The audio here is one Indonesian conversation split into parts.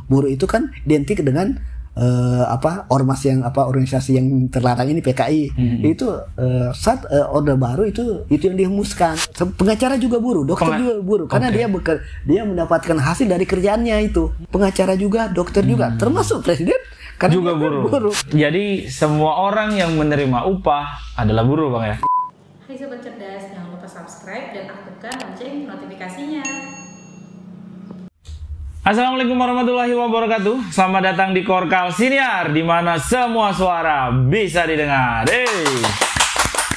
Buruh itu kan identik dengan ormas yang organisasi yang terlarang ini PKI. Itu saat Orde Baru itu yang dihembuskan. Pengacara juga buruh, dokter juga buruh karena dia mendapatkan hasil dari kerjaannya itu. Pengacara juga, dokter juga, termasuk presiden karena juga buruh. Jadi semua orang yang menerima upah adalah buruh, Bang ya. Hai Sobat Cerdas, jangan lupa subscribe dan aktifkan lonceng notifikasinya. Assalamualaikum warahmatullahi wabarakatuh. Selamat datang di Korkal Siniar, di mana semua suara bisa didengar.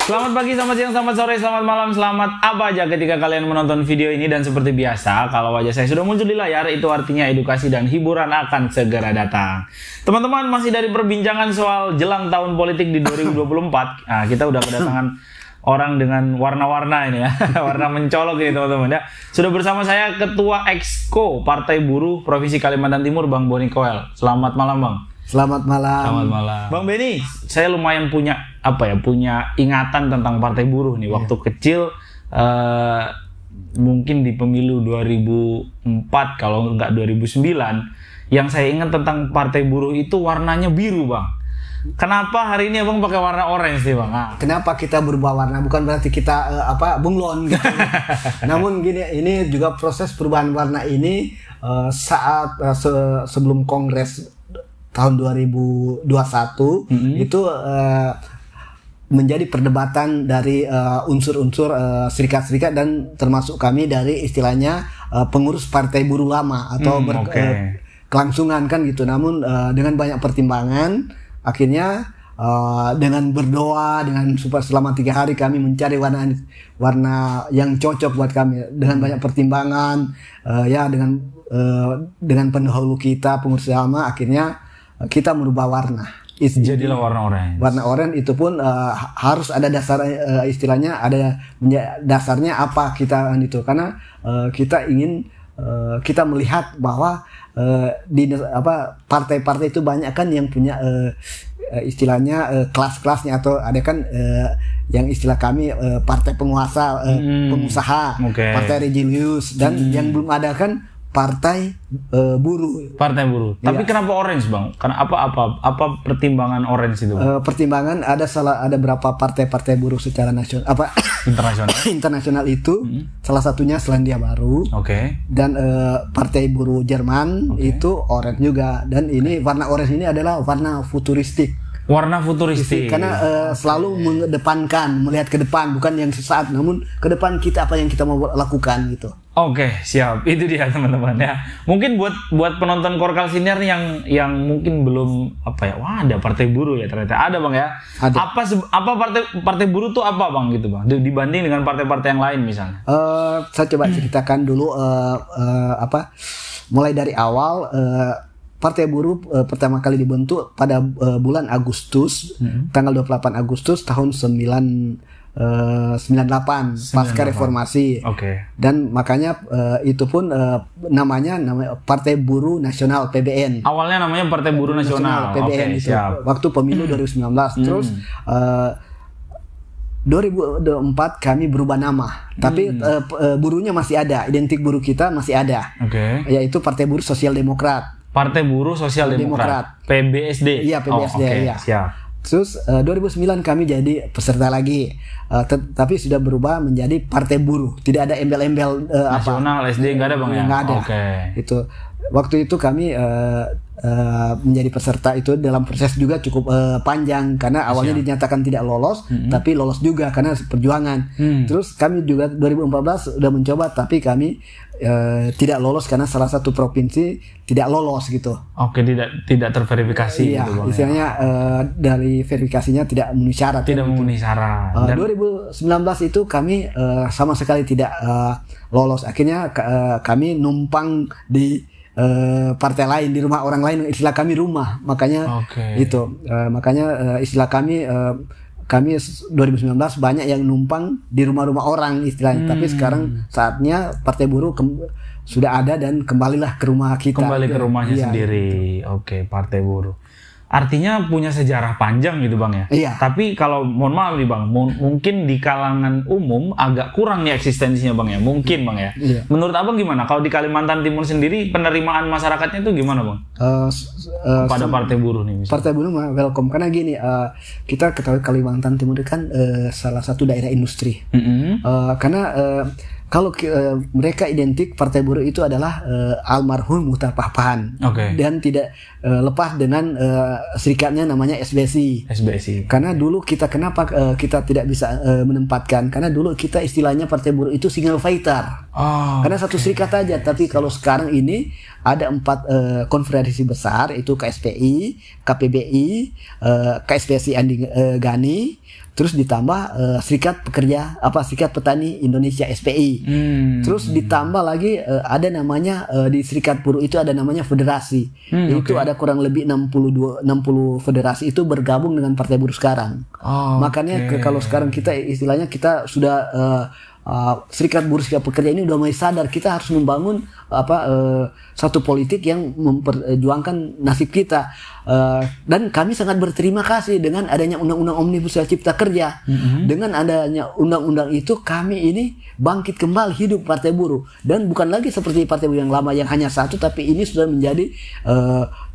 Selamat pagi, selamat siang, selamat sore, selamat malam, selamat apa aja ketika kalian menonton video ini. Dan seperti biasa, kalau wajah saya sudah muncul di layar, itu artinya edukasi dan hiburan akan segera datang. Teman-teman, masih dari perbincangan soal jelang tahun politik di 2024. Nah, kita udah kedatangan orang dengan warna-warna ini ya, warna mencolok ini teman-teman ya. Sudah bersama saya Ketua Exco Partai Buruh Provinsi Kalimantan Timur, Bang Boni Koel. Selamat malam, Bang. Selamat malam. Selamat malam. Bang Beni, saya lumayan punya punya ingatan tentang Partai Buruh nih. Waktu kecil mungkin di pemilu 2004 kalau enggak 2009, yang saya ingat tentang Partai Buruh itu warnanya biru, Bang. Kenapa hari ini Abang pakai warna orange sih, Bang? Kenapa kita berubah warna? Bukan berarti kita bunglon gitu. Namun gini, ini juga proses perubahan warna ini saat sebelum Kongres tahun 2021 itu menjadi perdebatan dari unsur-unsur serikat-serikat dan termasuk kami dari istilahnya pengurus Partai Buruh lama atau kelangsungan kan gitu. Namun dengan banyak pertimbangan akhirnya dengan berdoa, dengan supaya selama 3 hari kami mencari warna yang cocok buat kami dengan banyak pertimbangan, dengan pendahulu kita pengurus lama, akhirnya kita merubah warna. Jadilah warna orange. Warna orange itu pun harus ada dasar istilahnya ada dasarnya apa kita itu, karena kita ingin kita melihat bahwa partai-partai itu banyak kan yang punya istilahnya kelas-kelasnya, atau ada kan yang istilah kami partai penguasa, pengusaha, partai religius, dan yang belum ada kan partai buruh. Partai buruh. Tapi kenapa orange, Bang? Karena apa pertimbangan orange itu? Pertimbangan ada berapa partai-partai buruh secara nasional internasional itu salah satunya Selandia Baru. Dan partai buruh Jerman itu orange juga, dan ini warna orange ini adalah warna futuristik. Warna futuristik karena selalu mengedepankan, melihat ke depan, bukan yang sesaat, namun ke depan kita apa yang kita mau lakukan gitu. Siap. Itu dia teman-teman ya. Mungkin buat penonton Korkal Siniar yang mungkin belum wah ada Partai Buruh ya, ternyata ada, Bang ya. Ada. Apa partai buruh tuh apa, Bang, gitu, Bang? Dibanding dengan partai-partai yang lain misalnya. Saya coba ceritakan dulu mulai dari awal. Partai Buruh pertama kali dibentuk pada bulan Agustus, tanggal 28 Agustus tahun 98 pasca reformasi. Dan makanya itu pun namanya Partai Buruh Nasional PBN. Awalnya namanya Partai Buruh Nasional PBN itu. Waktu pemilu 2019. Terus 2024 kami berubah nama, tapi buruhnya masih ada, identik buruh kita masih ada, yaitu Partai Buruh Sosial Demokrat. Partai Buruh Sosial Demokrat. PBSD. Iya, PBSD. Iya. Siap. Terus 2009 kami jadi peserta lagi, tapi sudah berubah menjadi Partai Buruh. Tidak ada embel-embel nasional, SD nggak ada, Bang, ya? Nggak ada. Itu waktu itu kami menjadi peserta itu dalam proses juga cukup panjang, karena awalnya dinyatakan tidak lolos, tapi lolos juga karena perjuangan. Terus kami juga 2014 sudah mencoba, tapi kami tidak lolos karena salah satu provinsi tidak lolos gitu. Tidak terverifikasi. Iya, gitu, Bang, istilahnya dari verifikasinya tidak memenuhi syarat. Tidak memenuhi syarat. 2019 itu kami sama sekali tidak lolos. Akhirnya kami numpang di partai lain, di rumah orang lain, istilah kami rumah, makanya istilah kami 2019 banyak yang numpang di rumah-rumah orang istilahnya. Tapi sekarang saatnya Partai Buruh sudah ada dan kembalilah ke rumah kita. Kembali ke rumahnya sendiri. Partai Buruh. artinya punya sejarah panjang gitu Bang ya. Iya. Tapi kalau mohon maaf nih Bang, mungkin di kalangan umum agak kurang nih eksistensinya Bang ya. Mungkin Bang ya. Iya. Menurut Abang gimana? Kalau di Kalimantan Timur sendiri penerimaan masyarakatnya itu gimana Bang? Pada Partai Buruh nih misalnya. Partai Buruh welcome karena gini, kita ketahui Kalimantan Timur itu kan salah satu daerah industri. Karena kalau mereka identik Partai Buruh itu adalah almarhum Muhtar Papahan. Dan tidak lepas dengan serikatnya namanya SBSI. Karena dulu kita kenapa kita tidak bisa menempatkan? Karena dulu kita istilahnya Partai Buruh itu single fighter. Karena satu serikat aja. Tapi kalau sekarang ini ada 4 konfederasi besar, itu KSPI, KPBI, KSPSI Andi Gani, terus ditambah Serikat Petani Indonesia SPI. Terus ditambah lagi ada namanya di Serikat Buruh itu ada namanya federasi. Itu ada kurang lebih 60 federasi itu bergabung dengan Partai Buruh sekarang. Makanya kalau sekarang kita istilahnya kita sudah Serikat Buruh Serikat Pekerja ini udah mulai sadar kita harus membangun satu politik yang memperjuangkan nasib kita, dan kami sangat berterima kasih dengan adanya Undang-Undang Omnibus Law Cipta Kerja. Dengan adanya undang-undang itu kami ini bangkit kembali hidup Partai Buruh, dan bukan lagi seperti Partai Buruh yang lama yang hanya satu, tapi ini sudah menjadi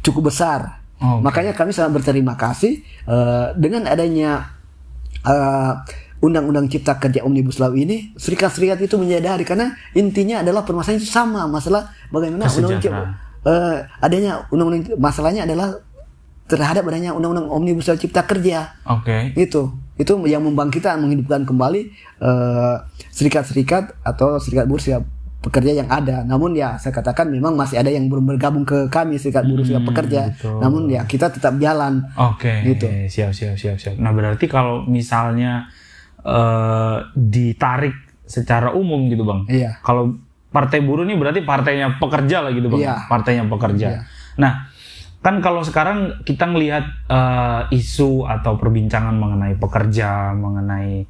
cukup besar. Makanya kami sangat berterima kasih dengan adanya Undang-Undang Cipta Kerja Omnibus Law ini. Serikat-serikat itu menyadari, karena intinya adalah permasalahan itu sama, masalah bagaimana adanya undang-undang, masalahnya adalah terhadap adanya Undang-Undang Omnibus Law Cipta Kerja. Itu yang membangkitkan, menghidupkan kembali serikat-serikat atau serikat buruh serikat pekerja yang ada. Namun ya saya katakan memang masih ada yang belum bergabung ke kami Serikat Buruh Serikat Pekerja. Namun ya kita tetap jalan. Gitu. Siap. Nah berarti kalau misalnya ditarik secara umum gitu Bang. Kalau Partai Buruh ini berarti partainya pekerja lah gitu Bang. Partainya pekerja. Nah, kan kalau sekarang kita ngelihat isu atau perbincangan mengenai pekerja, mengenai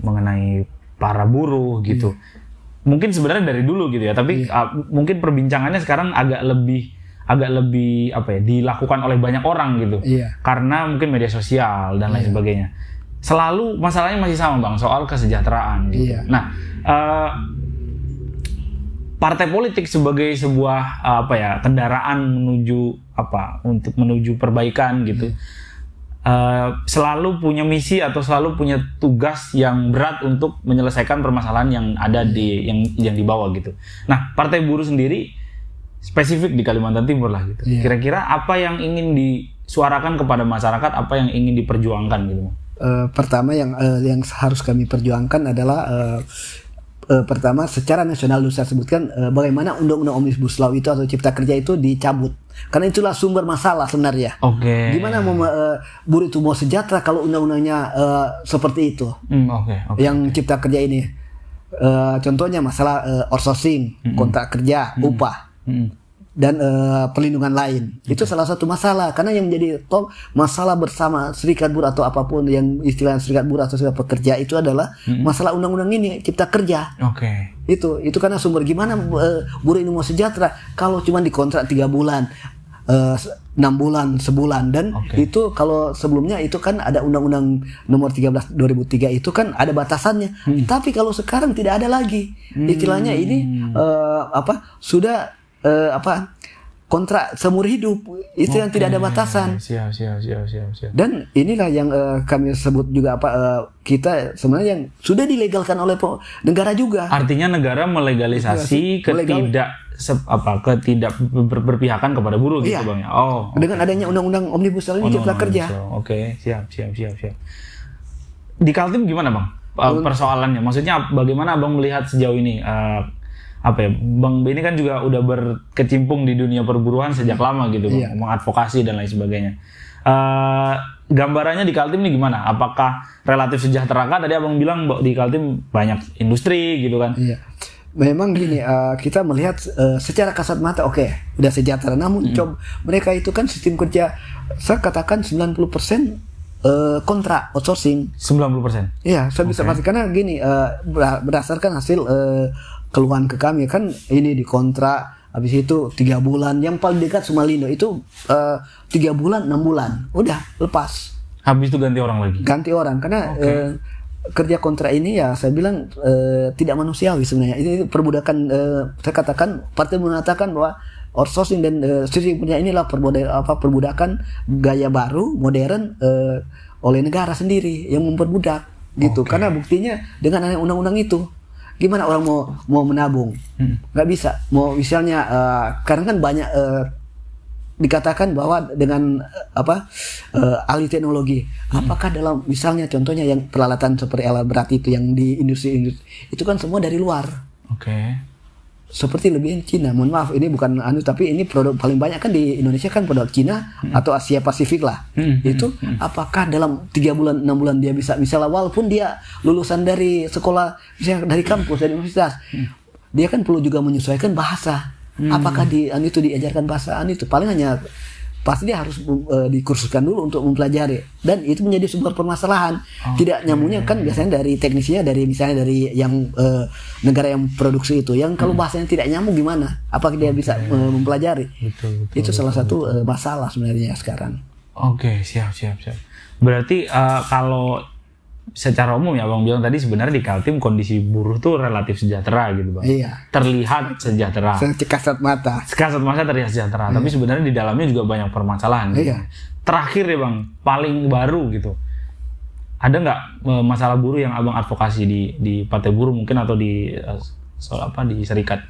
mengenai para buruh gitu. Mungkin sebenarnya dari dulu gitu ya, tapi mungkin perbincangannya sekarang agak lebih dilakukan oleh banyak orang gitu. Karena mungkin media sosial dan lain sebagainya. Selalu masalahnya masih sama Bang, soal kesejahteraan gitu. Nah, partai politik sebagai sebuah kendaraan untuk menuju perbaikan gitu. Selalu punya misi atau selalu punya tugas yang berat untuk menyelesaikan permasalahan yang ada yang dibawa gitu. Nah, Partai Buruh sendiri spesifik di Kalimantan Timur lah gitu. Kira-kira apa yang ingin disuarakan kepada masyarakat, apa yang ingin diperjuangkan gitu? Pertama yang harus kami perjuangkan adalah pertama secara nasional dulu saya sebutkan bagaimana Undang-Undang Omnibus Law itu atau Cipta Kerja itu dicabut, karena itulah sumber masalah sebenarnya. Gimana buruh itu mau sejahtera kalau undang-undangnya seperti itu? Yang Cipta Kerja ini contohnya masalah outsourcing, kontrak kerja, upah dan perlindungan lain. Itu salah satu masalah, karena yang menjadi top masalah bersama Serikat Buruh atau apapun yang istilah Serikat Buruh atau Serikat Pekerja itu adalah masalah undang-undang ini Cipta Kerja. Itu karena sumber gimana buruh ini mau sejahtera kalau cuma dikontrak 3 bulan, 6 bulan, sebulan, dan itu kalau sebelumnya itu kan ada Undang-Undang Nomor 13 2003 itu kan ada batasannya. Tapi kalau sekarang tidak ada lagi. Istilahnya ini sudah kontrak seumur hidup, itu yang tidak ada batasan. Siap. Dan inilah yang kami sebut juga kita sebenarnya yang sudah dilegalkan oleh negara juga. Artinya negara melegalisasi berpihakan kepada buruh gitu Bang ya. Dengan adanya Undang-Undang Omnibus Law ini Cipta Kerja. Siap. Di Kaltim gimana Bang persoalannya? Maksudnya bagaimana Abang melihat sejauh ini? Bang Benny kan juga udah berkecimpung di dunia perburuhan sejak lama gitu, mengadvokasi dan lain sebagainya. Gambarannya di Kaltim ini gimana? Apakah relatif sejahtera? Tadi Abang bilang di Kaltim banyak industri gitu kan? Memang gini, kita melihat secara kasat mata udah sejahtera. Namun mereka itu kan sistem kerja, saya katakan 90% kontrak outsourcing. 90%? Iya, saya bisa pasti karena gini, berdasarkan hasil keluhan ke kami kan ini dikontrak Habis itu 3 bulan. Yang paling dekat Sumalindo itu 3 bulan, 6 bulan. Udah lepas. Habis itu ganti orang lagi. Ganti orang karena kerja kontrak ini ya saya bilang tidak manusiawi sebenarnya. Ini perbudakan. Saya katakan partai mengatakan bahwa outsourcing dan sistem punya inilah perbudakan gaya baru modern oleh negara sendiri yang memperbudak gitu. Karena buktinya dengan undang-undang itu gimana orang mau menabung? Nggak bisa. Mau misalnya karena kan banyak dikatakan bahwa dengan alih teknologi, apakah dalam misalnya contohnya yang peralatan seperti alat berat itu yang di industri itu kan semua dari luar. Seperti lebih Cina. Mohon maaf ini bukan tapi ini produk paling banyak kan di Indonesia kan produk Cina atau Asia Pasifik lah. Itu apakah dalam 3 bulan 6 bulan dia bisa misalnya walaupun dia lulusan dari sekolah misalnya dari kampus dari universitas, dia kan perlu juga menyesuaikan bahasa. Apakah itu diajarkan bahasaan itu paling hanya pasti dia harus dikursuskan dulu untuk mempelajari dan itu menjadi sumber permasalahan. Tidak nyambungnya kan biasanya dari teknisnya dari misalnya dari yang negara yang produksi itu yang kalau bahasanya tidak nyambung gimana? Apakah dia bisa mempelajari? Itu salah satu masalah sebenarnya sekarang. Siap. Berarti kalau secara umum ya Bang bilang tadi sebenarnya di Kaltim kondisi buruh tuh relatif sejahtera gitu Bang. Iya. Terlihat sejahtera. Kasat mata. Kasat mata terlihat sejahtera, tapi sebenarnya di dalamnya juga banyak permasalahan. Gitu. Terakhir ya Bang, paling baru gitu. Ada nggak masalah buruh yang Abang advokasi di Partai Buruh mungkin atau di di serikat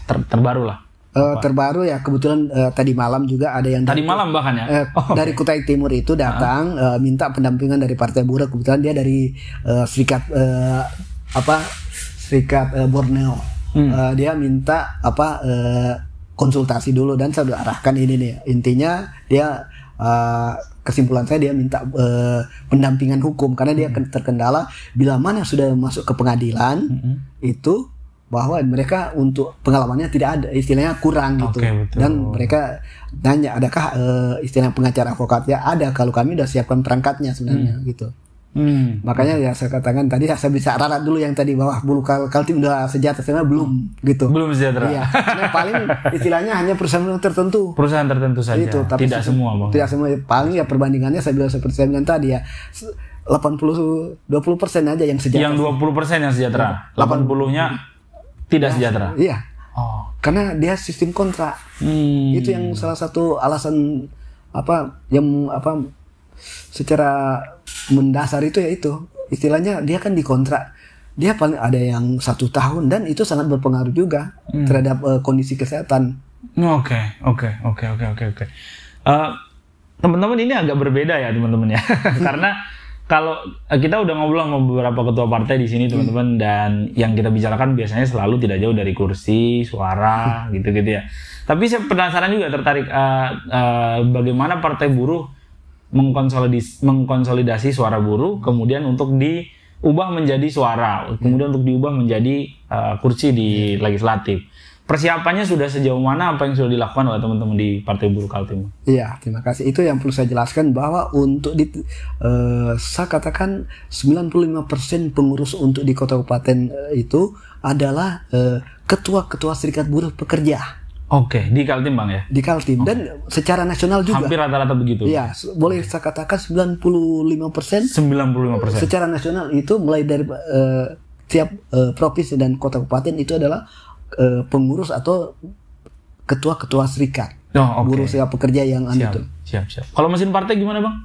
terbaru lah? Terbaru ya kebetulan tadi malam juga ada yang malam bahkan ya dari Kutai Timur itu datang minta pendampingan dari Partai Buruh. Kebetulan dia dari serikat Borneo. Dia minta konsultasi dulu dan saya arahkan ini nih intinya dia kesimpulan saya dia minta pendampingan hukum karena dia terkendala bila mana sudah masuk ke pengadilan itu bahwa mereka untuk pengalamannya tidak ada istilahnya kurang gitu dan mereka nanya adakah istilah pengacara advokatnya ada kalau kami udah siapkan perangkatnya sebenarnya gitu. Makanya ya saya katakan tadi saya bisa ralat dulu yang tadi bahwa bulu Kaltim udah sejahtera sebenarnya belum gitu. Belum sejahtera. Iya. Karena paling istilahnya hanya perusahaan tertentu. Perusahaan tertentu saja. Itu, tapi tidak semua Bang. Tidak semua. Paling ya perbandingannya saya bilang seperti saya bilang tadi ya 20% aja yang sejahtera. Yang 20% yang sejahtera. 80-nya tidak sejahtera. Iya. Karena dia sistem kontrak. Itu yang salah satu alasan secara mendasar itu ya itu. Istilahnya dia kan dikontrak. Dia paling ada yang 1 tahun dan itu sangat berpengaruh juga terhadap kondisi kesehatan. Oke. Teman-teman ini agak berbeda ya teman-teman ya. Karena kalau kita udah ngobrol sama beberapa ketua partai di sini teman-teman dan yang kita bicarakan biasanya selalu tidak jauh dari kursi, suara, gitu-gitu ya. Tapi saya penasaran juga tertarik bagaimana Partai Buruh mengkonsolidasi suara buruh kemudian untuk diubah menjadi suara, kemudian untuk diubah menjadi kursi di legislatif. Persiapannya sudah sejauh mana, apa yang sudah dilakukan oleh teman-teman di Partai Buruh Kaltim? Iya, terima kasih. Itu yang perlu saya jelaskan bahwa untuk saya katakan 95% pengurus untuk di kota kabupaten itu adalah ketua-ketua serikat buruh pekerja. Di Kaltim Bang ya? Di Kaltim dan secara nasional juga. Hampir rata-rata begitu. Iya, boleh saya katakan 95%. 95%. Secara nasional itu mulai dari tiap provinsi dan kota kabupaten itu adalah pengurus atau ketua-ketua serikat buruh serikat pekerja yang itu. Siap. Kalau mesin partai gimana Bang?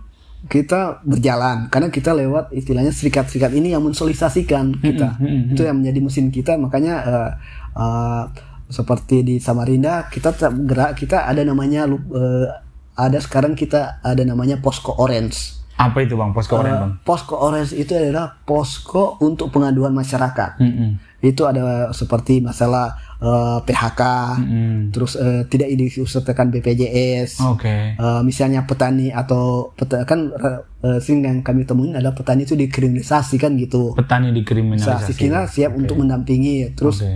Kita berjalan karena kita lewat istilahnya serikat-serikat ini yang mensolidasikan kita. Itu yang menjadi mesin kita. Makanya seperti di Samarinda kita gerak, kita ada namanya ada sekarang kita ada namanya Posko Orange. Apa itu Bang Posko Orange Bang? Posko Orange itu adalah posko untuk pengaduan masyarakat. Itu ada seperti masalah PHK, terus tidak disertakan BPJS. Misalnya petani atau kan sering yang kami temuin adalah petani itu dikriminalisasi kan gitu. Petani dikriminalisasi. Kita siap untuk mendampingi. Terus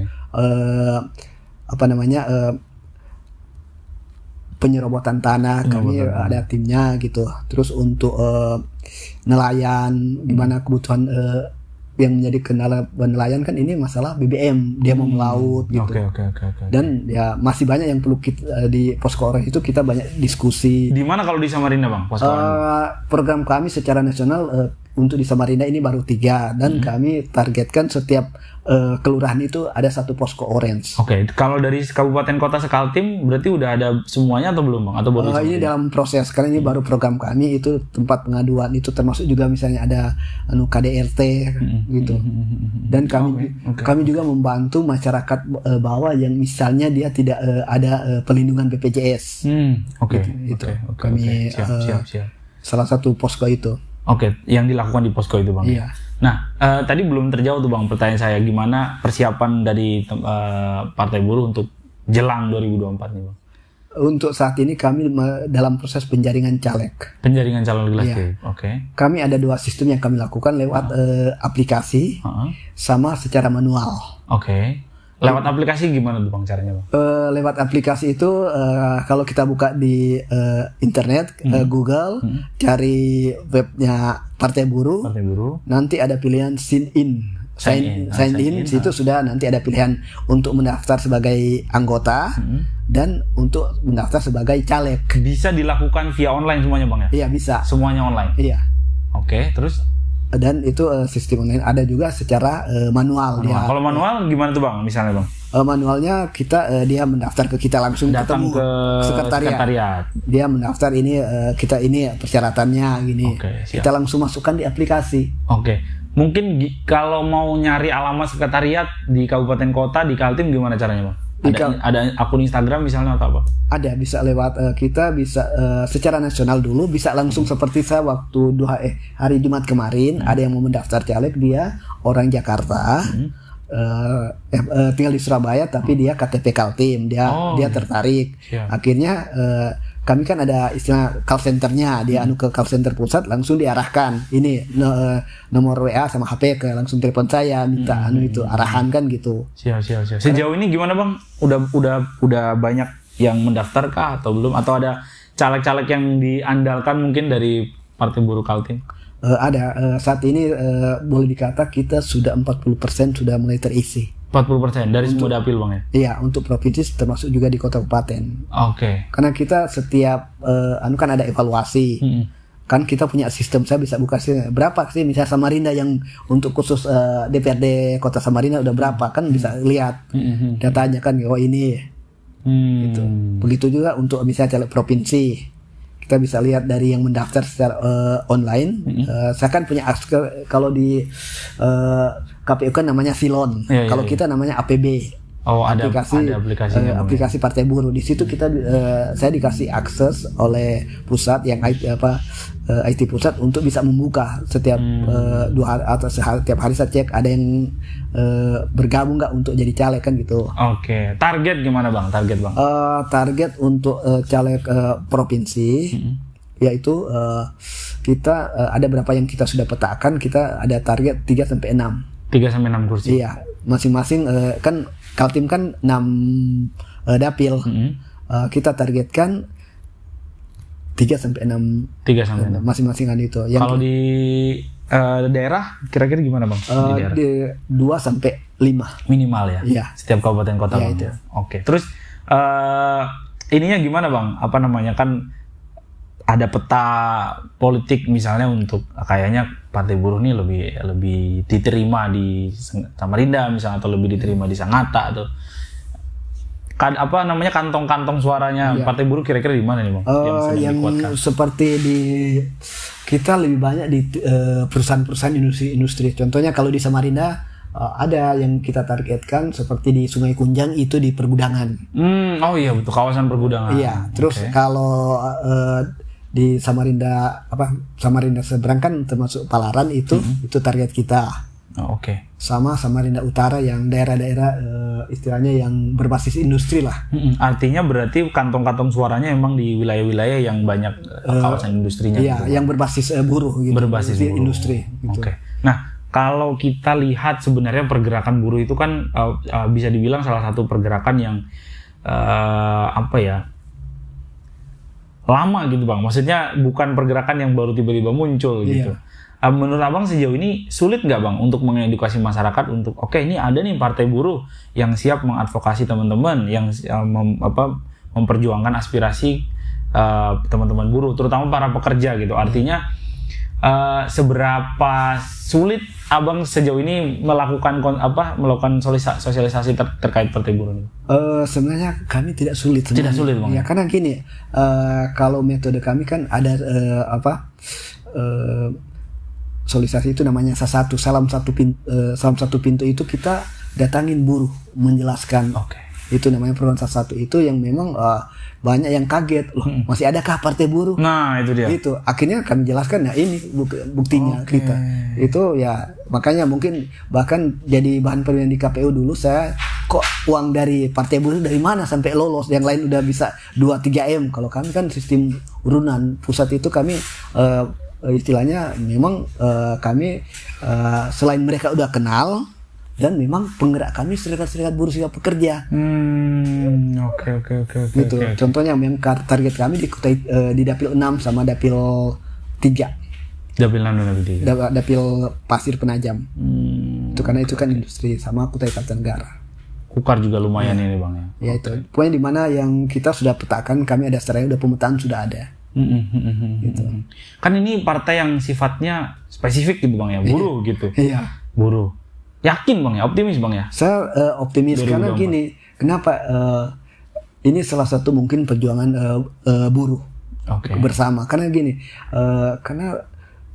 penyerobotan tanah kami ada timnya gitu. Terus untuk nelayan gimana kebutuhan yang menjadi kendala nelayan kan ini masalah BBM, dia mau melaut gitu. Oke. Dan ya masih banyak yang perlu kita di Posko Orange itu kita banyak diskusi. Di mana kalau di Samarinda Bang? Posko Orange? Program kami secara nasional untuk di Samarinda ini baru 3 dan kami targetkan setiap kelurahan itu ada 1 Posko Orange. Oke, kalau dari kabupaten kota Sekaltim berarti udah ada semuanya atau belum Bang? Atau baru ini dalam proses karena ini baru program kami itu tempat pengaduan itu termasuk juga misalnya ada KDRT gitu. Dan kami juga membantu masyarakat bawah yang misalnya dia tidak ada pelindungan BPJS. Kami siap. Salah satu posko itu. Oke, yang dilakukan di posko itu Bang. Iya. Nah, tadi belum terjawab tuh Bang pertanyaan saya, gimana persiapan dari Partai Buruh untuk jelang 2024 nih Bang? Untuk saat ini kami dalam proses penjaringan caleg. Penjaringan calon legislatif. Iya. Oke. Kami ada 2 sistem yang kami lakukan lewat aplikasi sama secara manual. Oke. Lewat aplikasi gimana tuh Bang caranya Bang? Lewat aplikasi itu kalau kita buka di internet Google cari webnya Partai Buruh. Nanti ada pilihan sign in situ sudah nanti ada pilihan untuk mendaftar sebagai anggota dan untuk mendaftar sebagai caleg. Bisa dilakukan via online semuanya Bang ya? Iya bisa. Semuanya online. Iya. Oke, terus dan itu sistem online ada juga secara manual. Kalau manual gimana tuh Bang misalnya Bang? Manualnya kita dia mendaftar ke kita langsung datang ketemu ke sekretariat. Dia mendaftar ini kita ini persyaratannya gini. Kita langsung masukkan di aplikasi. Oke. Mungkin kalau mau nyari alamat sekretariat di kabupaten kota di Kaltim gimana caranya Bang? Ada akun Instagram misalnya atau apa? Ada, bisa lewat kita bisa secara nasional dulu, bisa langsung seperti saya waktu hari Jumat kemarin ada yang mau mendaftar caleg, dia orang Jakarta tinggal di Surabaya tapi dia KTP Kaltim, dia tertarik. Akhirnya kami kan ada istilah call centernya, dia ke call center pusat langsung diarahkan ini nomor WA sama HP ke langsung telepon saya minta itu arahan kan gitu. Siap. Sejauh ini gimana Bang? Udah banyak yang mendaftar kah atau belum? Atau ada caleg-caleg yang diandalkan mungkin dari Partai Buruh Kaltim? Ada saat ini boleh dikata kita sudah 40% sudah mulai terisi. 40% dari semua dapil Bang ya? Iya, untuk provinsi termasuk juga di kota kabupaten. Oke. Karena kita setiap kan ada evaluasi. Kan kita punya sistem, saya bisa buka sih berapa sih misalnya Samarinda yang untuk khusus DPRD Kota Samarinda udah berapa kan bisa lihat datanya kan ini. Gitu. Begitu juga untuk misalnya caleg provinsi. Kita bisa lihat dari yang mendaftar secara online. Saya kan punya akses kalau di KPU kan namanya Silon. Kalau kita namanya APB. Aplikasi Partai Buruh. Di situ kita saya dikasih akses oleh pusat yang IT pusat untuk bisa membuka setiap 2 hari atau setiap hari saya cek ada yang bergabung nggak untuk jadi caleg kan gitu. Oke. Target gimana Bang? Target untuk caleg provinsi yaitu kita ada berapa yang kita sudah petakan, kita ada target 3 sampai 6. 3-6 kursi. Iya, masing-masing kan Kaltim kan 6 dapil. Kita targetkan 3-6 masing-masing kan itu. Kalau di daerah kira-kira gimana Bang? Di 2-5 minimal ya. Iya. Setiap kabupaten kota. Iya, itu. Oke. Terus ininya gimana Bang? Apa namanya kan ada peta politik misalnya untuk kayaknya Partai Buruh ini lebih diterima di Samarinda misalnya atau lebih diterima di Sangatta atau kantong-kantong suaranya Partai Buruh kira-kira di mana nih Bang? Yang seperti di kita lebih banyak di perusahaan-perusahaan industri. Contohnya kalau di Samarinda ada yang kita targetkan seperti di Sungai Kunjang itu di pergudangan. Oh iya betul, kawasan pergudangan. Iya. Terus kalau di Samarinda Samarinda seberang kan termasuk Palaran itu target kita. Sama Samarinda Utara yang daerah-daerah istilahnya yang berbasis industri lah. Artinya berarti kantong-kantong suaranya emang di wilayah-wilayah yang banyak kawasan industrinya. Iya, gitu, yang berbasis buruh gitu. Berbasis buruh. Industri gitu. Nah, kalau kita lihat sebenarnya pergerakan buruh itu kan bisa dibilang salah satu pergerakan yang lama gitu Bang. Maksudnya bukan pergerakan yang baru tiba-tiba muncul gitu. menurut abang sejauh ini sulit nggak bang untuk mengedukasi masyarakat untuk oke, ini ada nih partai buruh yang siap mengadvokasi teman-teman yang memperjuangkan aspirasi teman-teman buruh, terutama para pekerja gitu. Artinya seberapa sulit abang sejauh ini melakukan sosialisasi terkait partai buruh ini? Sebenarnya kami tidak sulit. Tidak sulit bang. Ya karena gini, kalau metode kami kan ada sosialisasi itu namanya satu salam satu pintu itu kita datangin buruh menjelaskan. Itu namanya program satu itu yang memang banyak yang kaget loh, masih adakah partai buruh? Nah itu dia. Itu akhirnya kami jelaskan ya ini buktinya kita. Itu ya makanya mungkin bahkan jadi bahan perundingan di KPU dulu saya kok uang dari partai buruh dari mana sampai lolos, yang lain udah bisa 2-3 M. Kalau kami kan sistem urunan pusat itu kami istilahnya memang kami selain mereka udah kenal dan memang penggerak kami serikat-serikat buruh serikat pekerja. Oke. Gitu. Contohnya memang target kami di Dapil 6 sama Dapil 3. Dapil 6 dan Dapil 3. Dapil Pasir Penajam. Itu karena itu kan industri sama Kutai Kartanegara. Kukar juga lumayan ini bang ya. Ya itu. Pokoknya di mana yang kita sudah petakan, kami ada secara udah pemetaan sudah ada. Gitu. Kan ini partai yang sifatnya spesifik gitu bang ya, buruh gitu. Iya. Buruh. Yakin bang ya, optimis bang ya? Saya optimis karena gini, kenapa ini salah satu mungkin perjuangan buruh bersama. Karena gini, karena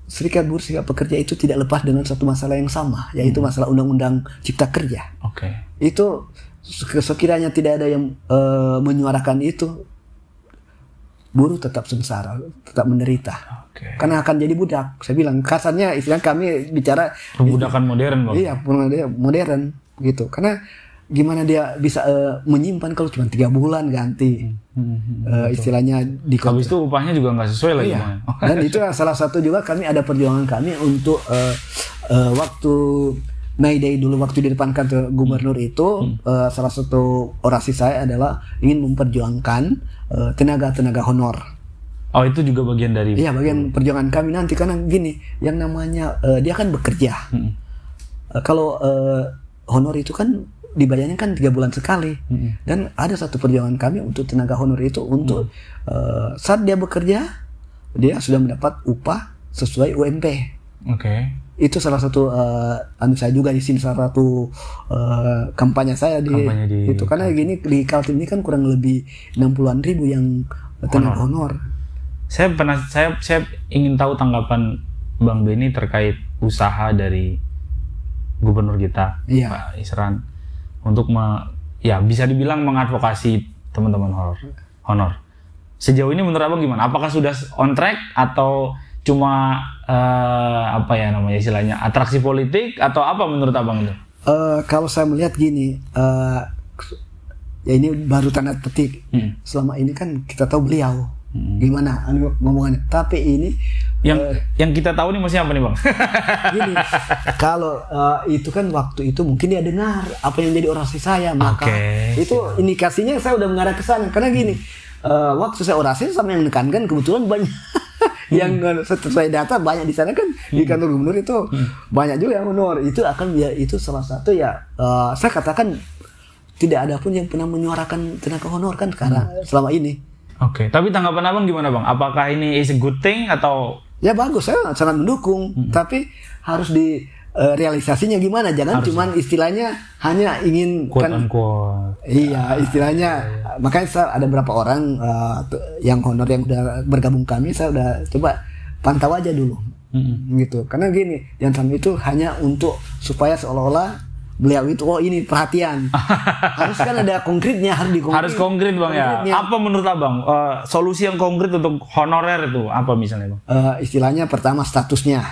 serikat buruh serikat pekerja itu tidak lepas dengan satu masalah yang sama, yaitu masalah undang-undang cipta kerja. Itu sekiranya tidak ada yang menyuarakan itu, buruh tetap sengsara, tetap menderita. Karena akan jadi budak. Saya bilang kasarnya istilah kami bicara perbudakan modern bang. Iya, modern gitu. Karena gimana dia bisa menyimpan kalau cuma 3 bulan ganti istilahnya di kontrak. Habis itu upahnya juga nggak sesuai lagi. Iya. Dan itu salah satu juga kami ada perjuangan kami untuk waktu May Day dulu, waktu di depan kantor gubernur itu salah satu orasi saya adalah ingin memperjuangkan tenaga honor. Oh itu juga bagian dari. Iya, bagian perjuangan kami nanti karena gini, yang namanya dia kan bekerja. Kalau honor itu kan dibayarnya kan 3 bulan sekali. Dan ada satu perjuangan kami untuk tenaga honor itu untuk saat dia bekerja dia sudah mendapat upah sesuai UMP. Itu salah satu saya juga di sini salah satu kampanye saya di itu karena gini di Kaltim ini kan kurang lebih 60-an ribu yang tenaga honor. Saya ingin tahu tanggapan Bang Benny terkait usaha dari gubernur kita, Pak Isran, untuk bisa dibilang mengadvokasi teman-teman honor. Sejauh ini menurut Abang gimana? Apakah sudah on track atau cuma istilahnya atraksi politik atau apa menurut Abang itu? Kalau saya melihat gini, ya ini baru tanda petik. Selama ini kan kita tahu beliau. Gimana ngomongannya, tapi ini yang kita tahu nih maksudnya apa nih bang? Gini, kalau itu kan waktu itu mungkin dia dengar apa yang jadi orasi saya, maka itu indikasinya saya udah mengarah ke sana. Karena gini, waktu saya orasi sama yang menekankan kebetulan banyak yang sesuai data banyak di sana kan di kantor gubernur itu banyak juga yang honor. Itu akan itu salah satu saya katakan tidak ada pun yang pernah menyuarakan tenaga honor kan sekarang selama ini. Tapi tanggapan Abang gimana bang? Apakah ini is a good thing atau? Ya bagus, saya sangat mendukung. Tapi harus di realisasinya gimana? Jangan cuma istilahnya hanya ingin Iya, istilahnya. Makanya saya ada beberapa orang yang honor yang udah bergabung kami, saya udah coba pantau aja dulu, gitu. Karena gini, yang sampai itu hanya untuk supaya seolah-olah beliau itu ini perhatian. Harus kan ada konkretnya, harus konkret bang ya. Apa menurut Abang solusi yang konkret untuk honorer itu apa misalnya bang? Istilahnya pertama statusnya.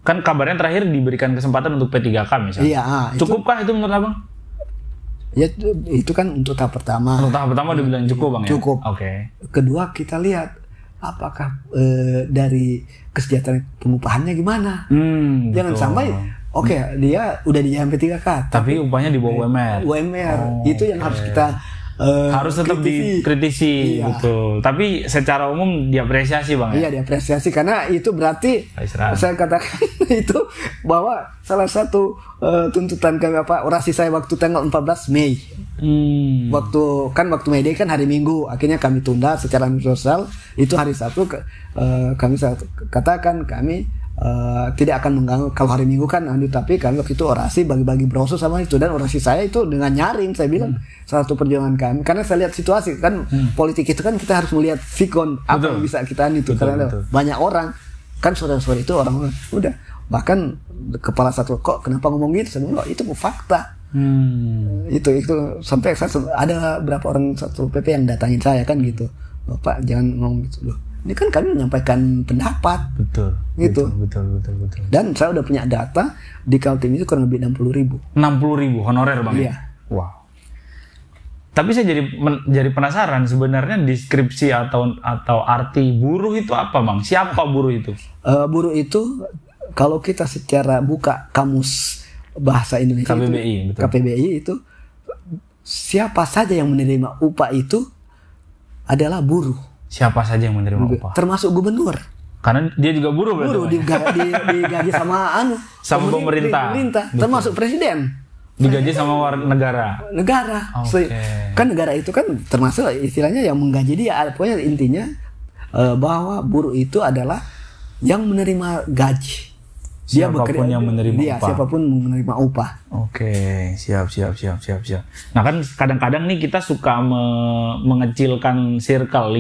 Kan kabarnya terakhir diberikan kesempatan untuk P3K misalnya. Iya. Cukupkah itu menurut Abang? Ya itu kan untuk tahap pertama. Untuk tahap pertama udah bilang cukup bang ya. Cukup. Kedua kita lihat apakah dari kesejahteraan pengupahannya gimana. Jangan sampai dia udah di P3K tapi upahnya di bawah UMR. Itu yang harus kita harus tetap dikritisi, iya. betul. Tapi secara umum diapresiasi Bang ya. Iya, diapresiasi karena itu berarti saya katakan itu bahwa salah satu tuntutan kami orasi saya waktu tanggal 14 Mei. Waktu May Day kan hari Minggu, akhirnya kami tunda secara sosial. Itu hari Sabtu kami katakan kami tidak akan mengganggu. Kalau hari Minggu kan tapi kami waktu itu orasi bagi-bagi brosur sama itu, dan orasi saya itu dengan nyaring. Saya bilang salah satu perjuangan kami karena saya lihat situasi kan politik itu kan kita harus melihat sikon apa yang bisa kita itu karena banyak orang kan sore-sore itu orang udah bahkan kepala satu kok kenapa ngomong gitu, saya bilang itu fakta. Itu sampai ada berapa orang Satpol PP yang datangin saya kan gitu, Bapak jangan ngomong gitu loh. Ini kan kami menyampaikan pendapat. Betul. Gitu. Betul. Dan saya udah punya data di Kaltim itu kurang lebih 60.000. 60.000 honorer Bang. Iya. Wow. Tapi saya jadi penasaran sebenarnya deskripsi atau arti buruh itu apa Bang? Siapa buruh itu? Buruh itu kalau kita secara buka kamus bahasa Indonesia KBBI itu siapa saja yang menerima upah itu adalah buruh. Siapa saja yang menerima upah? Termasuk gubernur. Karena dia juga buruh berarti. Buruh digaji sama sama pemerintah. Termasuk presiden. Digaji sama negara. Okay. Kan negara itu kan termasuk istilahnya yang menggaji dia. Pokoknya intinya bahwa buruh itu adalah yang menerima gaji. Siapapun yang menerima upah. Siapapun menerima upah. Oke, siap. Nah kan kadang-kadang nih kita suka mengecilkan circle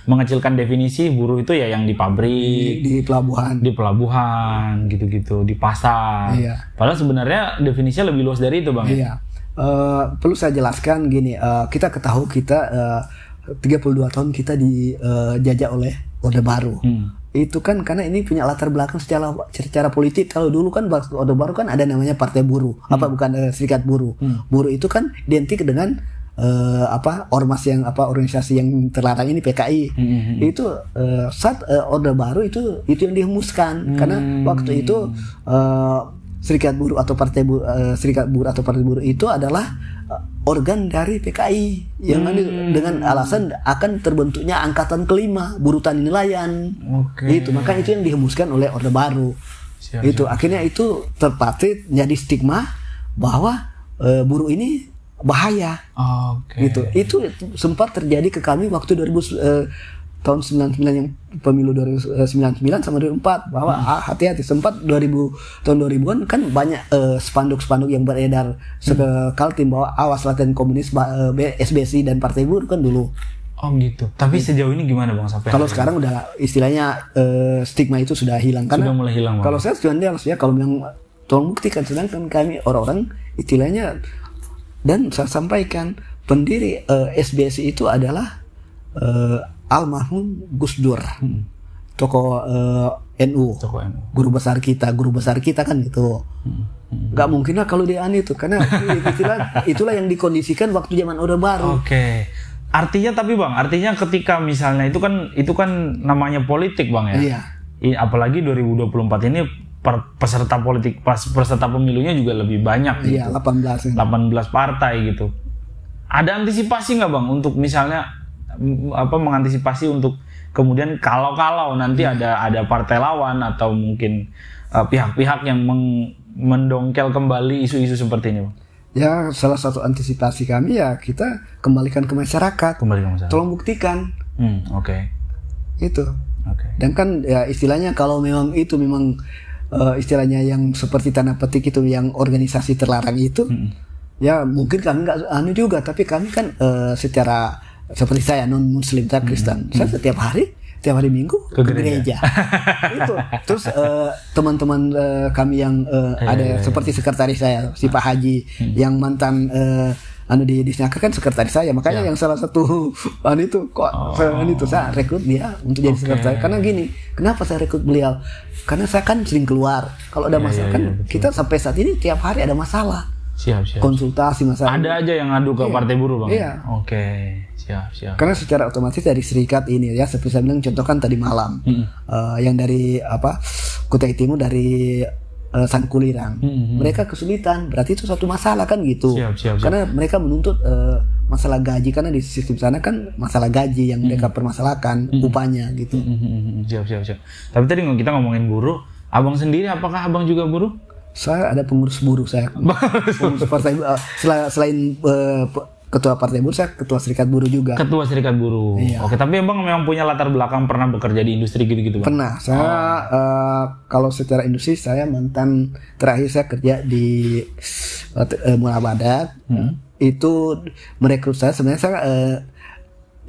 mengecilkan definisi buruh itu ya yang di pabrik, di pelabuhan, gitu-gitu, di pasar. Iya. Padahal sebenarnya definisinya lebih luas dari itu Bang. Iya. Perlu saya jelaskan gini, kita ketahui 32 tahun kita dijajah oleh Orde Baru. Itu kan karena ini punya latar belakang secara politik. Kalau dulu kan Orde Baru kan ada namanya Partai Buruh, Serikat Buruh. Buruh itu kan identik dengan ormas yang organisasi yang terlarang ini PKI. Itu saat Orde Baru itu yang dihembuskan karena waktu itu Serikat Buruh atau Partai Buruh, Serikat Buruh atau Partai Buruh itu adalah organ dari PKI yang dengan alasan akan terbentuknya angkatan kelima buruh tani nelayan. Itu maka itu yang dihembuskan oleh Orde Baru. Akhirnya itu terpatri jadi stigma bahwa buruh ini bahaya. Gitu. Itu sempat terjadi ke kami waktu tahun 99 yang pemilu 2099 sama 2004 bahwa hati-hati sempat tahun 2000-an kan banyak spanduk-spanduk yang beredar ke Kaltim bahwa awas latihan komunis SBSI dan Partai Buruh kan dulu. Gitu. Tapi sejauh ini gimana Bang sampai? Kalau sekarang udah istilahnya stigma itu sudah hilang karena sudah mulai hilang. Kalau saya sebenarnya kalau yang tolong buktikan, sedangkan kami orang-orang istilahnya dan saya sampaikan pendiri SBSI itu adalah almarhum Gus Dur, tokoh NU, guru besar kita kan gitu. Nggak mungkin lah kalau dia itu karena itulah yang dikondisikan waktu zaman Orde Baru. Artinya ketika misalnya itu kan namanya politik Bang ya. Iya. Apalagi 2024 ini peserta pemilunya juga lebih banyak gitu. Iya, 18 partai gitu. Ada antisipasi nggak Bang untuk misalnya mengantisipasi untuk kemudian kalau nanti ada partai lawan atau mungkin pihak-pihak yang mendongkel kembali isu-isu seperti ini Bang? Ya, salah satu antisipasi kami ya kita kembalikan ke masyarakat. Tolong buktikan. Itu. Dan kan ya istilahnya kalau memang istilahnya yang seperti tanda petik itu yang organisasi terlarang itu, ya mungkin kami nggak juga, tapi kami kan secara seperti saya non Muslim, saya Kristen, saya setiap hari Minggu ke gereja. Itu. Terus teman-teman kami yang ada seperti sekretaris saya, si Pak Haji yang mantan di Snaker kan sekretaris saya, makanya yang salah satu saya rekrut dia untuk jadi sekretaris. Karena gini, kenapa saya rekrut beliau? Karena saya kan sering keluar. Kalau ada masalah kan kita sampai saat ini tiap hari ada masalah. Konsultasi masalah. Ada aja yang ngadu ke Partai Buruh Bang. Iya. Siap. Karena secara otomatis dari serikat ini ya, seperti saya bilang contohkan tadi malam, yang dari Kutai Timur dari Sangkulirang. Mereka kesulitan, berarti itu suatu masalah kan gitu. Siap. Karena mereka menuntut masalah gaji, karena di sistem sana kan masalah gaji yang mereka permasalahkan, upahnya gitu. Siap. Tapi tadi kita ngomongin buruh, abang sendiri apakah abang juga buruh? Saya ada pengurus buruh, saya pengurus partai selain ketua partai buruh, saya ketua serikat buruh juga. Ketua serikat buruh. Iya. Oke, tapi abang memang punya latar belakang pernah bekerja di industri gitu-gitu, Bang? Pernah. Saya kalau secara industri saya terakhir saya kerja di Murah Badak. Itu merekrut saya sebenarnya saya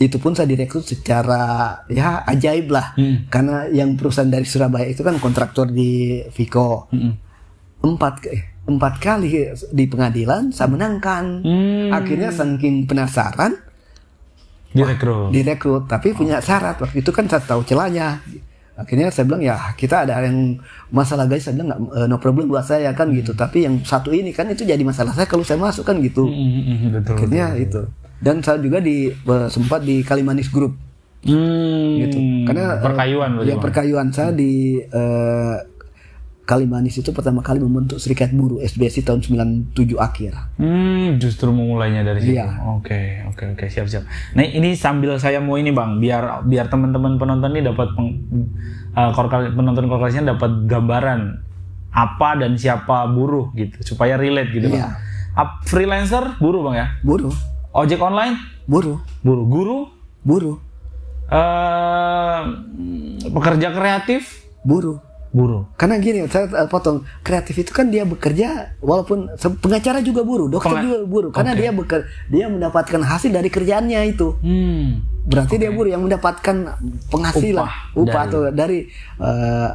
itu pun saya direkrut secara ya ajaib lah. Karena yang perusahaan dari Surabaya itu kan kontraktor di Viko. 4 kali di pengadilan saya menangkan. Akhirnya saking penasaran direkrut, tapi punya syarat. Waktu itu kan saya tahu celahnya. Akhirnya saya bilang ya kita ada yang masalah gaji, saya bilang no problem buat saya kan gitu. Tapi yang satu ini kan itu jadi masalah saya kalau saya masuk kan gitu. Betul, akhirnya itu. Dan saya juga sempat di Kalimanis Group. Gitu. Karena perkayuan saya di Kalimanis itu pertama kali membentuk Serikat Buruh SBSI tahun 97 akhir. Justru memulainya dari situ. Iya. Oke, siap. Nah, ini sambil saya mau ini, Bang, biar teman-teman penonton ini dapat penonton korporasinya dapat gambaran apa dan siapa buruh gitu, supaya relate gitu, Bang. Iya. Freelancer buruh, Bang ya? Buruh. Ojek online? Buruh. Guru? Buruh. Pekerja kreatif? Buruh. Karena gini, saya potong. Kreatif itu kan dia bekerja, walaupun pengacara juga buruh, dokter juga buruh. Karena dia mendapatkan hasil dari kerjaannya itu. Berarti dia buruh yang mendapatkan penghasilan, upah atau dari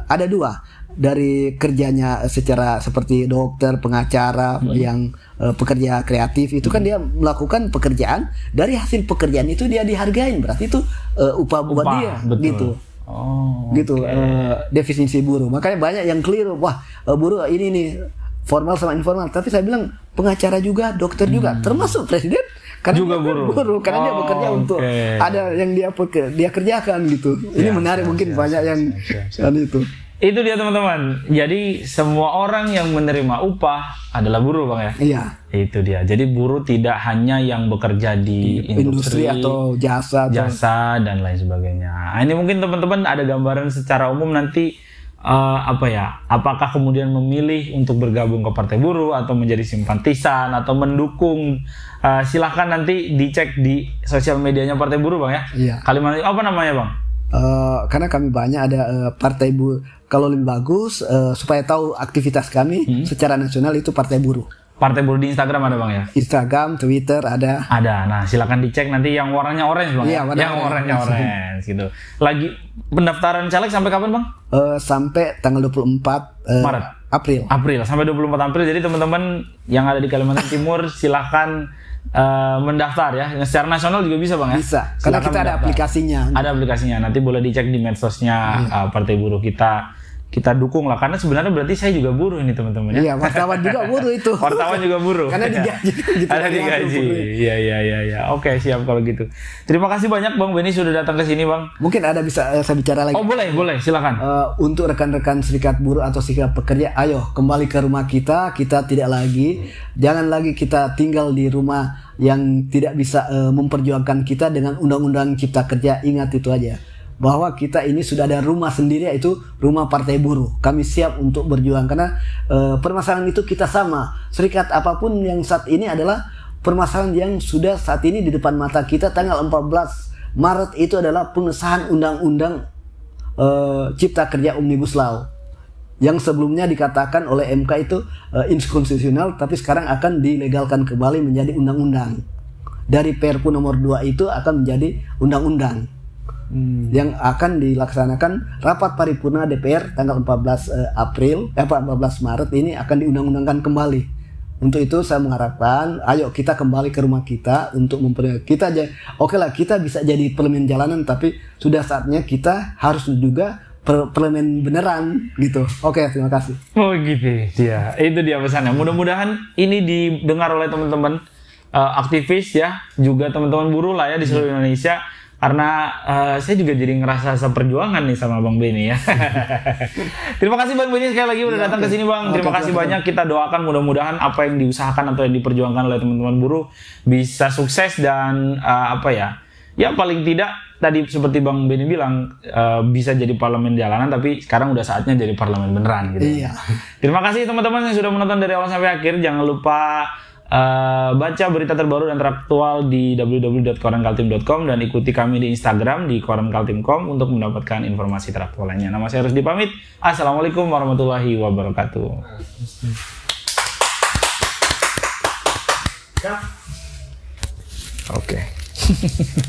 ada dua. Dari kerjanya secara seperti dokter, pengacara, yang pekerja kreatif itu kan dia melakukan pekerjaan, dari hasil pekerjaan itu dia dihargain, berarti itu upah buat dia, betul. Gitu. Gitu definisi buruh. Makanya banyak yang keliru, buruh ini nih formal sama informal. Tapi saya bilang pengacara juga, dokter juga, termasuk presiden karena juga buruh. Karena dia bekerja untuk ada yang dia kerjakan gitu. Ini menarik, mungkin banyak yang itu. Itu dia teman-teman. Jadi semua orang yang menerima upah adalah buruh, Bang ya? Iya. Itu dia. Jadi buruh tidak hanya yang bekerja di industri atau jasa dan lain sebagainya. Nah, ini mungkin teman-teman ada gambaran secara umum nanti apakah kemudian memilih untuk bergabung ke Partai Buruh atau menjadi simpatisan atau mendukung, silahkan nanti dicek di sosial medianya Partai Buruh, Bang ya? Iya. Kalimat apa namanya, Bang? Karena kami banyak ada Partai Buruh. Kalau lebih bagus supaya tahu aktivitas kami secara nasional itu Partai Buruh. Partai Buruh di Instagram ada, Bang ya? Instagram, Twitter ada. Nah, silakan dicek nanti yang warnanya orange, Bang. Iya, yang warnanya orange gitu. Lagi pendaftaran caleg sampai kapan, Bang? Sampai tanggal 24 Maret. April Sampai 24 April. Jadi teman-teman yang ada di Kalimantan Timur silahkan mendaftar ya. Secara nasional juga bisa, Bang ya? Bisa. Karena kita ada aplikasinya. Ada aplikasinya. Nanti boleh dicek di medsosnya Partai Buruh kita dukung lah, karena sebenarnya berarti saya juga buruh ini teman-teman ya. Iya, wartawan juga buruh itu. Wartawan juga buruh. Karena digaji. Gitu, ada digaji. Iya. Oke, siap kalau gitu. Terima kasih banyak Bang Benny sudah datang ke sini, Bang. Mungkin ada bisa saya bicara lagi. Oh, boleh, silakan. Untuk rekan-rekan serikat buruh atau serikat pekerja, ayo kembali ke rumah kita jangan lagi kita tinggal di rumah yang tidak bisa memperjuangkan kita dengan undang-undang cipta kerja. Ingat itu aja, bahwa kita ini sudah ada rumah sendiri, yaitu rumah Partai Buruh. Kami siap untuk berjuang karena permasalahan itu kita sama. Serikat apapun yang saat ini adalah permasalahan yang sudah saat ini di depan mata kita. Tanggal 14 Maret itu adalah pengesahan undang-undang cipta kerja Omnibus Law yang sebelumnya dikatakan oleh MK itu inkonstitusional, tapi sekarang akan dilegalkan kembali menjadi undang-undang. Dari Perpu nomor 2 itu akan menjadi undang-undang. Yang akan dilaksanakan rapat paripurna DPR tanggal 14 Maret ini akan diundang-undangkan kembali. Untuk itu saya mengharapkan ayo kita kembali ke rumah kita untuk kita aja. Oke lah, kita bisa jadi parlemen jalanan, tapi sudah saatnya kita harus juga parlemen beneran gitu. Oke, terima kasih. Oh gitu dia. Itu dia pesannya. Mudah-mudahan ini didengar oleh teman-teman aktivis ya, juga teman-teman buruh lah ya di seluruh Indonesia. karena saya juga jadi ngerasa seperjuangan nih sama Bang Benny ya. Terima kasih Bang Benny sekali lagi udah datang ke sini Bang. Terima kasih banyak. Kita doakan mudah-mudahan apa yang diusahakan atau yang diperjuangkan oleh teman-teman buruh bisa sukses dan ya paling tidak tadi seperti Bang Benny bilang bisa jadi parlemen jalanan, tapi sekarang udah saatnya jadi parlemen beneran gitu. Iya. Terima kasih teman-teman yang sudah menonton dari awal sampai akhir. Jangan lupa baca berita terbaru dan teraktual di www.korankaltim.com dan ikuti kami di Instagram di korankaltim.com untuk mendapatkan informasi teraktual lainnya. Nama saya Rusdi pamit. Assalamualaikum warahmatullahi wabarakatuh. Oke.